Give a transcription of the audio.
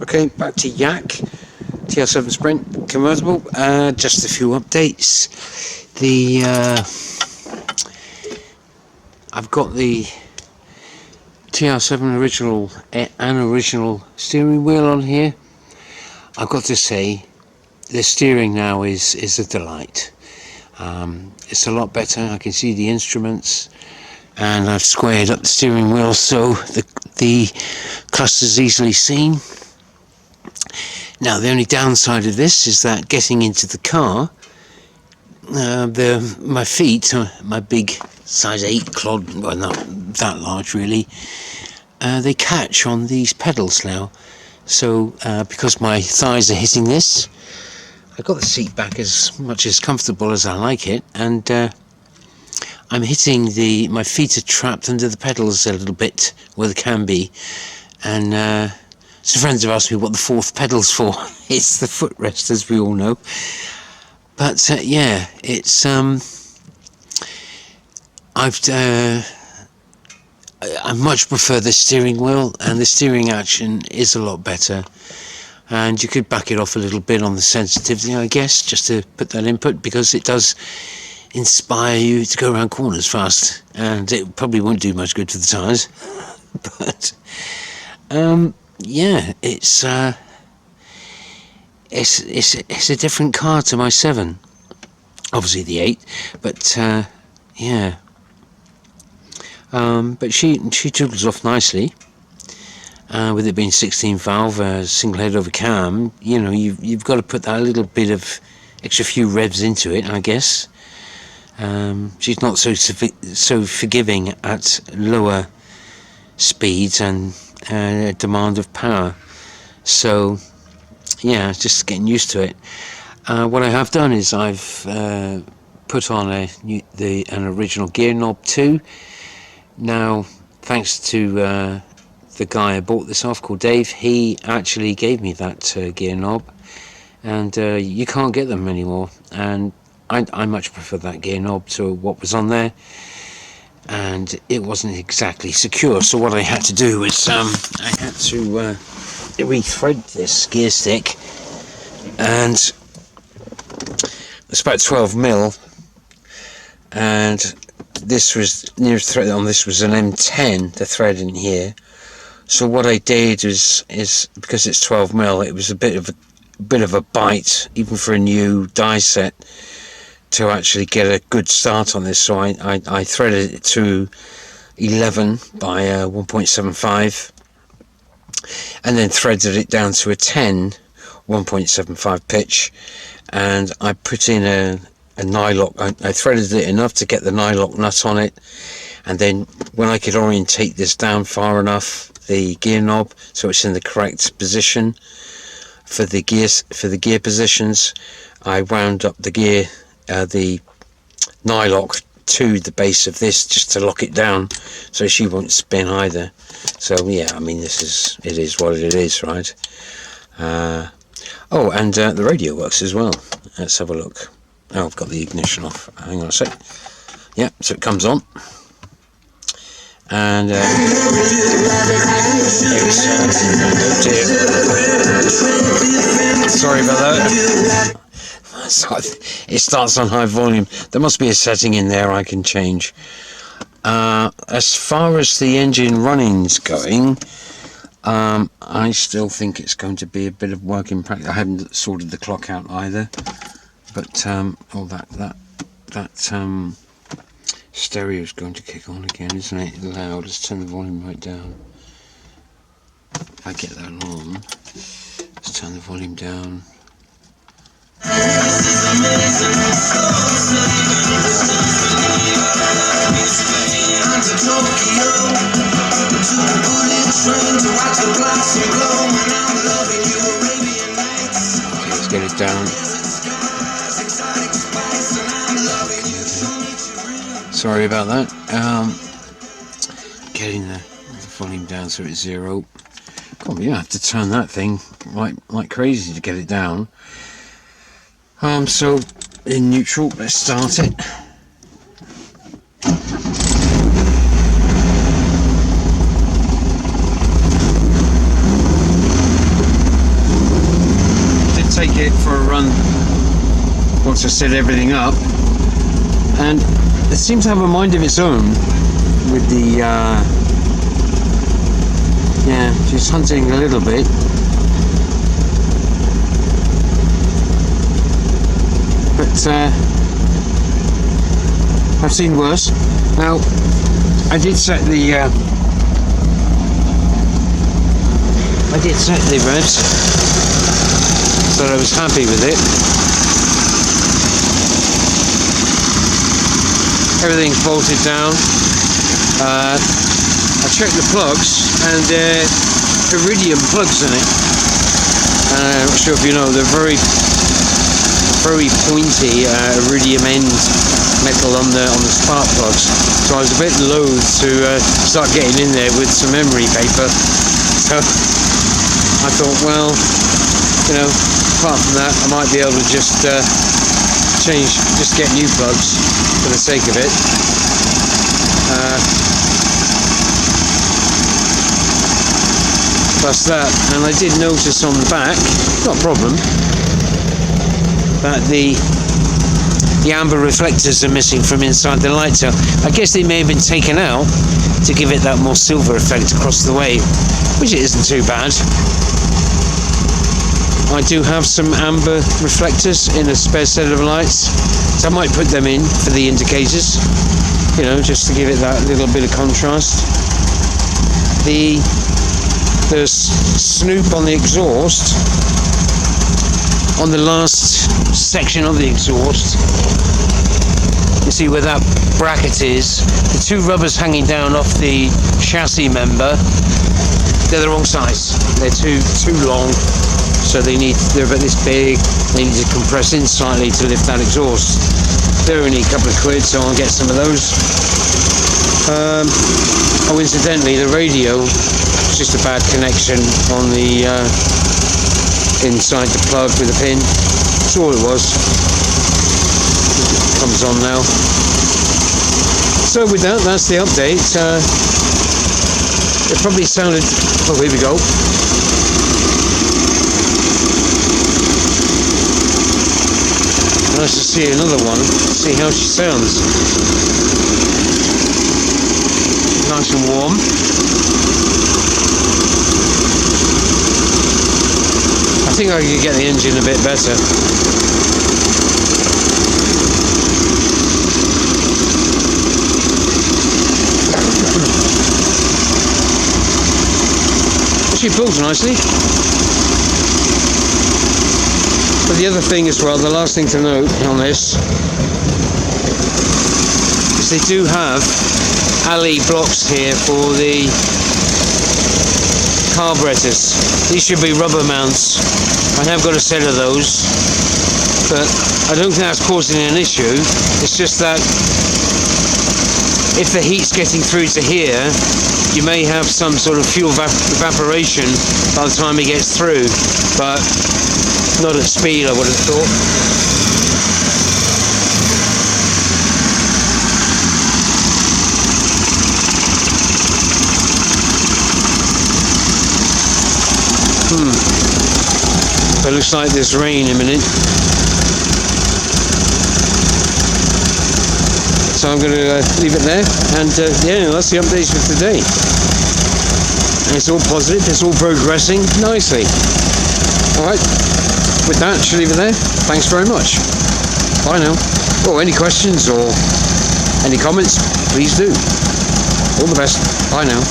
Okay, back to YAC TR7 Sprint convertible. Just a few updates. I've got the TR7 original steering wheel on here. I've got to say, the steering now is a delight. It's a lot better. I can see the instruments, and I've squared up the steering wheel so the cluster's easily seen. Now, the only downside of this is that getting into the car, my feet, my big size 8 clod, well, not that large really, they catch on these pedals now. So because my thighs are hitting this, I've got the seat back as much as comfortable as I like it, and I'm hitting my feet are trapped under the pedals a little bit where they can be, and some friends have asked me what the fourth pedal's for. It's the footrest, as we all know. But yeah, it's I much prefer the steering wheel, and the steering action is a lot better. And you could back it off a little bit on the sensitivity, I guess, just to put that input, because it does inspire you to go around corners fast, and it probably won't do much good for the tyres. But yeah, it's a different car to my 7, obviously the 8, but yeah. But she toogles off nicely. With it being 16 valve, single head over cam, you know, you've got to put that little bit of extra few revs into it, I guess. She's not so forgiving at lower speeds and demand of power. So yeah, just getting used to it. What I have done is I've put on an original gear knob too. Now, thanks to the guy I bought this off, called Dave, he actually gave me that gear knob, and you can't get them anymore, and I much prefer that gear knob to what was on there, and it wasn't exactly secure. So what I had to do was I had to re-thread this gear stick, and it's about 12mm, and this was nearest thread on this was an M10, the thread in here. So what I did is because it's 12mm, it was a bit of a bite, even for a new die set, to actually get a good start on this. So I threaded it to 11 by 1.75, and then threaded it down to a 10 1.75 pitch, and I put in a nylock. I threaded it enough to get the nylock nut on it, and then when I could orientate this down far enough, the gear knob, so it's in the correct position for the gear positions, I wound up the nylock to the base of this just to lock it down so she won't spin either. So yeah, I mean, it is what it is, right? Oh, and the radio works as well. Let's have a look. Oh, I've got the ignition off. Hang on a sec. Yeah, so it comes on. And oh dear. Sorry about that. It starts on high volume. There must be a setting in there I can change. As far as the engine running's going, I still think it's going to be a bit of work in practice. I haven't sorted the clock out either, but that stereo is going to kick on again, isn't it? Loud. Let's turn the volume right down. If I get that on, let's turn the volume down. Okay, let's get it down. Sorry about that. Getting the volume down so it's 0. God, yeah, I have to turn that thing like crazy to get it down. So in neutral, let's start it. once I set everything up, and it seems to have a mind of its own with the yeah, she's hunting a little bit. But I've seen worse. Now, I did set the revs, so I was happy with it. Everything's bolted down. I checked the plugs, and iridium plugs in it. I'm not sure if you know, they're very pointy iridium end metal on the spark plugs. So I was a bit loath to start getting in there with some emery paper. So I thought, well, you know, apart from that, I might be able to just get new plugs for the sake of it. Plus that, and I did notice on the back, not a problem, that the amber reflectors are missing from inside the light. So I guess they may have been taken out to give it that more silver effect across the way, which it isn't too bad. I do have some amber reflectors in a spare set of lights, so I might put them in for the indicators, you know, just to give it that little bit of contrast. The snoop on the exhaust, on the last section of the exhaust, you see where that bracket is, the two rubbers hanging down off the chassis member, they're the wrong size. They're too long, so they're about this big. They need to compress in slightly to lift that exhaust. They're only a couple of quid, so I'll get some of those. Oh, incidentally, the radio, it's just a bad connection on the inside the plug with a pin. That's all it was. It comes on now. So with that, that's the update. It probably sounded... Oh, here we go. Nice to see another one. See how she sounds. Nice and warm. I think I could get the engine a bit better. She pulls nicely. But the other thing as well, the last thing to note on this is they do have alley blocks here for the carburetors. These should be rubber mounts. I have got a set of those, but I don't think that's causing an issue. It's just that if the heat's getting through to here, you may have some sort of fuel evaporation by the time it gets through, but not at speed, I would have thought. It looks like there's rain imminent. So I'm going to leave it there, and yeah, that's the updates for today. And it's all positive, it's all progressing nicely. Alright, with that, should leave it there. Thanks very much. Bye now. Oh, any questions or any comments, please do. All the best. Bye now.